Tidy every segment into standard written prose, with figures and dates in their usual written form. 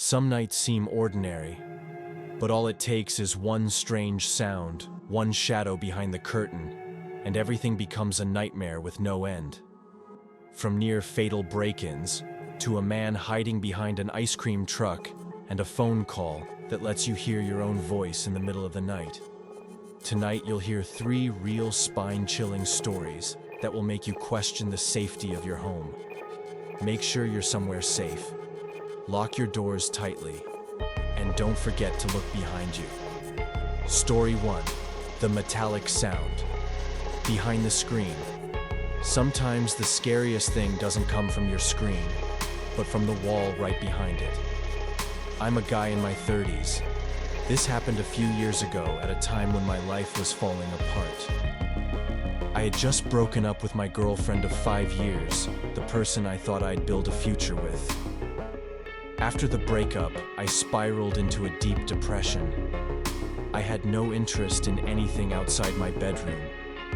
Some nights seem ordinary, but all it takes is one strange sound, one shadow behind the curtain, and everything becomes a nightmare with no end. From near fatal break-ins, to a man hiding behind an ice cream truck and a phone call that lets you hear your own voice in the middle of the night. Tonight you'll hear 3 real spine-chilling stories that will make you question the safety of your home. Make sure you're somewhere safe. Lock your doors tightly, and don't forget to look behind you. Story 1. The metallic sound. Behind the screen. Sometimes the scariest thing doesn't come from your screen, but from the wall right behind it. I'm a guy in my 30s. This happened a few years ago at a time when my life was falling apart. I had just broken up with my girlfriend of 5 years, the person I thought I'd build a future with. After the breakup, I spiraled into a deep depression. I had no interest in anything outside my bedroom.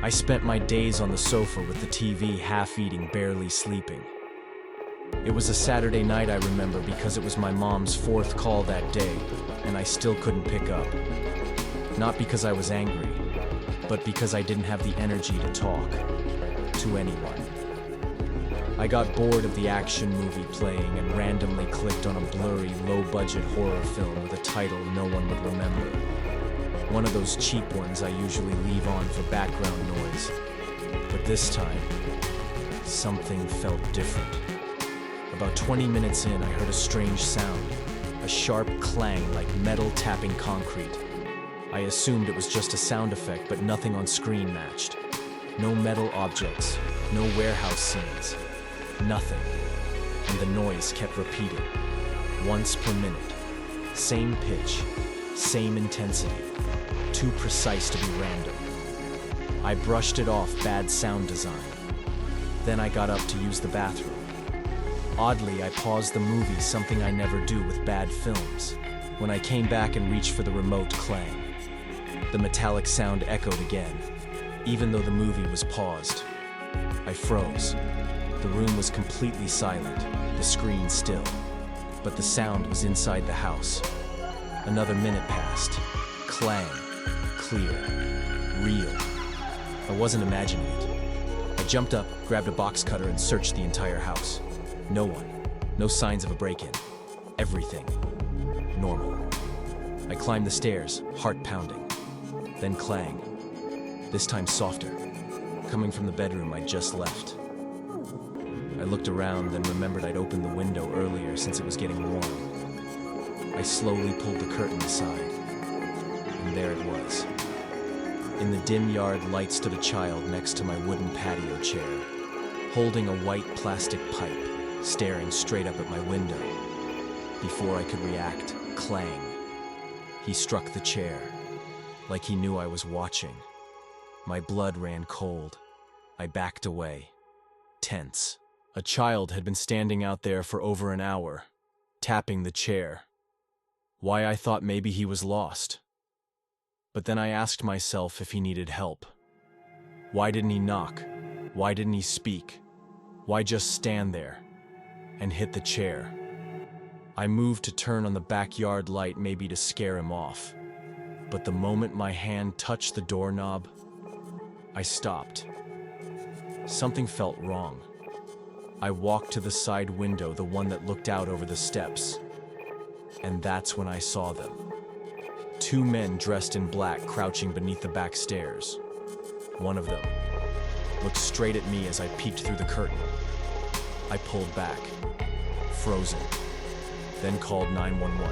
I spent my days on the sofa with the TV, half eating, barely sleeping. It was a Saturday night, I remember, because it was my mom's 4th call that day, and I still couldn't pick up. Not because I was angry, but because I didn't have the energy to talk to anyone. I got bored of the action movie playing and randomly clicked on a blurry, low-budget horror film with a title no one would remember. One of those cheap ones I usually leave on for background noise. But this time, something felt different. About 20 minutes in, I heard a strange sound, a sharp clang like metal tapping concrete. I assumed it was just a sound effect, but nothing on screen matched. No metal objects, no warehouse scenes, nothing. And the noise kept repeating, once per minute. Same pitch, same intensity, too precise to be random. I brushed it off, bad sound design. Then I got up to use the bathroom. Oddly, I paused the movie, something I never do with bad films. When I came back and reached for the remote, clang. The metallic sound echoed again, even though the movie was paused. I froze. The room was completely silent, the screen still, but the sound was inside the house. Another minute passed. Clang. Clear. Real. I wasn't imagining it. I jumped up, grabbed a box cutter, and searched the entire house. No one. No signs of a break-in. Everything. Normal. I climbed the stairs, heart pounding. Then clang. This time softer, coming from the bedroom I'd just left. I looked around, then remembered I'd opened the window earlier since it was getting warm. I slowly pulled the curtain aside, and there it was. In the dim yard light stood a child next to my wooden patio chair, holding a white plastic pipe, staring straight up at my window. Before I could react, clang. He struck the chair, like he knew I was watching. My blood ran cold. I backed away, tense. A child had been standing out there for over an hour, tapping the chair. Why, I thought maybe he was lost. But then I asked myself if he needed help. Why didn't he knock? Why didn't he speak? Why just stand there and hit the chair? I moved to turn on the backyard light, maybe to scare him off. But the moment my hand touched the doorknob, I stopped. Something felt wrong. I walked to the side window, the one that looked out over the steps. And that's when I saw them. 2 men dressed in black crouching beneath the back stairs. One of them looked straight at me as I peeked through the curtain. I pulled back, frozen, then called 911.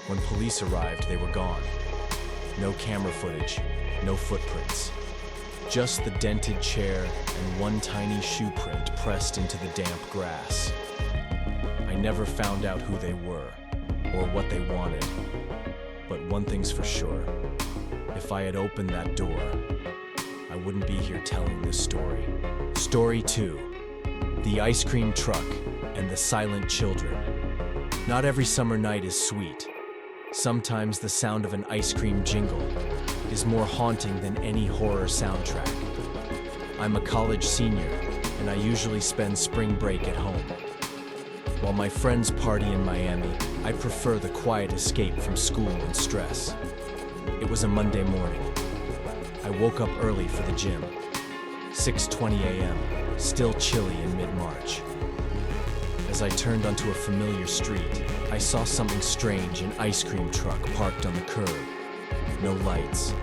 When police arrived, they were gone. No camera footage, no footprints. Just the dented chair and one tiny shoe print pressed into the damp grass. I never found out who they were or what they wanted. But one thing's for sure. If I had opened that door, I wouldn't be here telling this story. Story 2. The ice cream truck and the silent children. Not every summer night is sweet. Sometimes the sound of an ice cream jingle is more haunting than any horror soundtrack. I'm a college senior, and I usually spend spring break at home. While my friends party in Miami, I I prefer the quiet escape from school and stress. It was a Monday morning. I woke up early for the gym. 6:20 a.m., still chilly in mid-March. As I turned onto a familiar street, I saw something strange, an ice cream truck parked on the curb. No lights,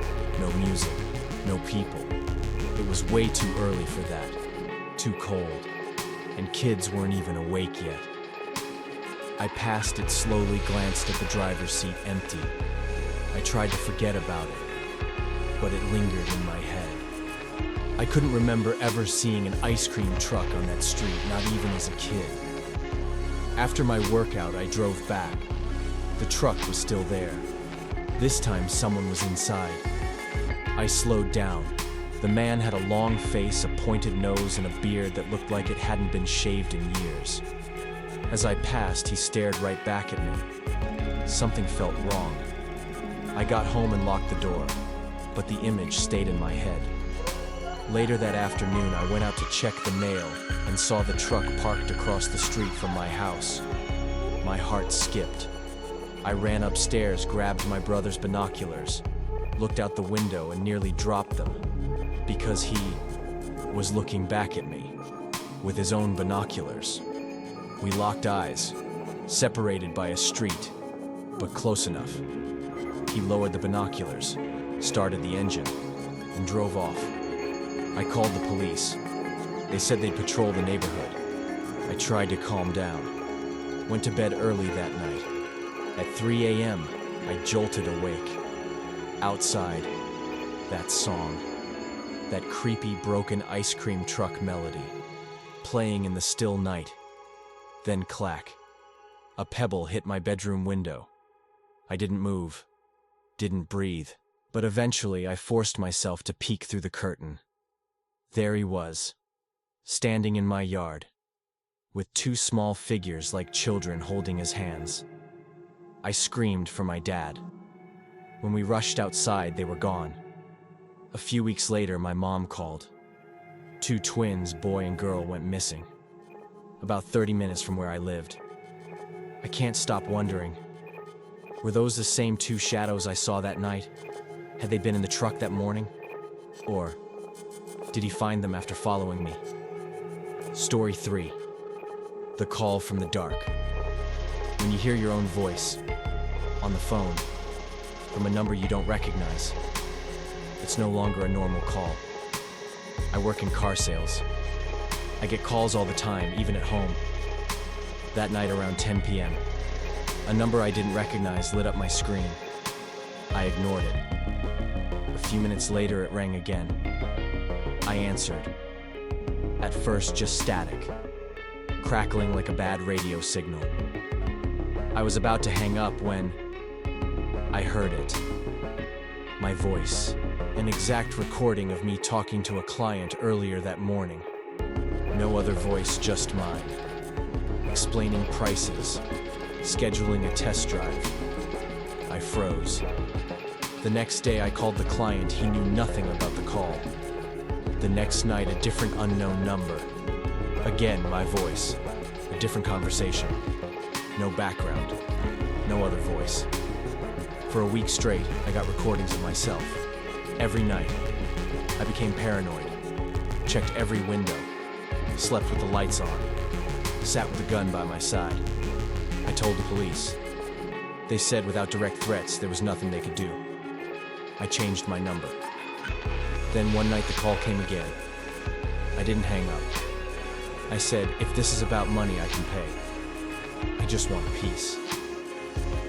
no music, no people. It was way too early for that, too cold, and kids weren't even awake yet. I passed it slowly, glanced at the driver's seat empty. I tried to forget about it, but it lingered in my head. I couldn't remember ever seeing an ice cream truck on that street, not even as a kid. After my workout, I drove back. The truck was still there. This time, someone was inside. I slowed down. The man had a long face, a pointed nose, and a beard that looked like it hadn't been shaved in years. As I passed, he stared right back at me. Something felt wrong. I got home and locked the door, but the image stayed in my head. Later that afternoon, I went out to check the mail and saw the truck parked across the street from my house. My heart skipped. I ran upstairs, grabbed my brother's binoculars, looked out the window and nearly dropped them because he was looking back at me with his own binoculars. We locked eyes, separated by a street, but close enough. He lowered the binoculars, started the engine, and drove off. I called the police. They said they'd patrol the neighborhood. I tried to calm down. Went to bed early that night. At 3 a.m., I jolted awake. Outside, that song, that creepy broken ice cream truck melody, playing in the still night. Then clack. A pebble hit my bedroom window. I didn't move, didn't breathe, but eventually I forced myself to peek through the curtain. There he was, standing in my yard, with two small figures like children holding his hands. I screamed for my dad. When we rushed outside, they were gone. A few weeks later, my mom called. Two twins, boy and girl, went missing, about 30 minutes from where I lived. I can't stop wondering, were those the same two shadows I saw that night? Had they been in the truck that morning? Or did he find them after following me? Story 3. The call from the dark. When you hear your own voice, on the phone, from a number you don't recognize, it's no longer a normal call. I work in car sales. I get calls all the time, even at home. That night around 10 p.m., a number I didn't recognize lit up my screen. I ignored it. A few minutes later, it rang again. I answered. At first, just static, crackling like a bad radio signal. I was about to hang up when I heard it. My voice, an exact recording of me talking to a client earlier that morning. No other voice, just mine. Explaining prices, scheduling a test drive. I froze. The next day I called the client. He knew nothing about the call. The next night, a different unknown number. Again, my voice. A different conversation. No background. No other voice. For a week straight, I got recordings of myself. Every night. I became paranoid. Checked every window. Slept with the lights on. Sat with a gun by my side. I told the police. They said without direct threats, there was nothing they could do. I changed my number. Then one night the call came again. I didn't hang up. I said, if this is about money, I can pay. I just want peace.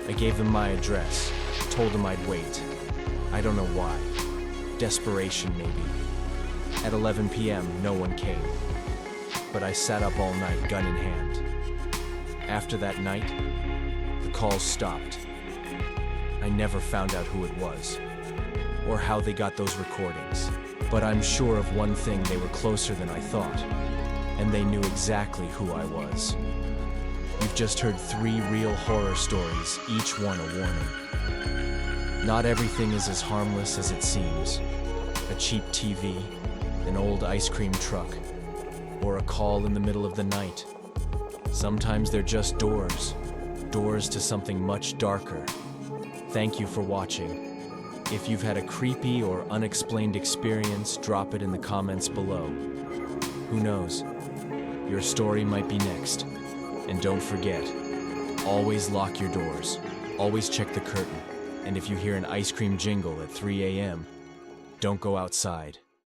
I gave them my address, told them I'd wait. I don't know why. Desperation, maybe. At 11 p.m., no one came. But I sat up all night, gun in hand. After that night, the calls stopped. I never found out who it was, or how they got those recordings. But I'm sure of one thing, they were closer than I thought, and they knew exactly who I was. You've just heard 3 real horror stories, each one a warning. Not everything is as harmless as it seems. A cheap TV, an old ice cream truck, or a call in the middle of the night. Sometimes they're just doors, doors to something much darker. Thank you for watching. If you've had a creepy or unexplained experience, drop it in the comments below. Who knows? Your story might be next. And don't forget, always lock your doors, always check the curtain, and if you hear an ice cream jingle at 3 a.m., don't go outside.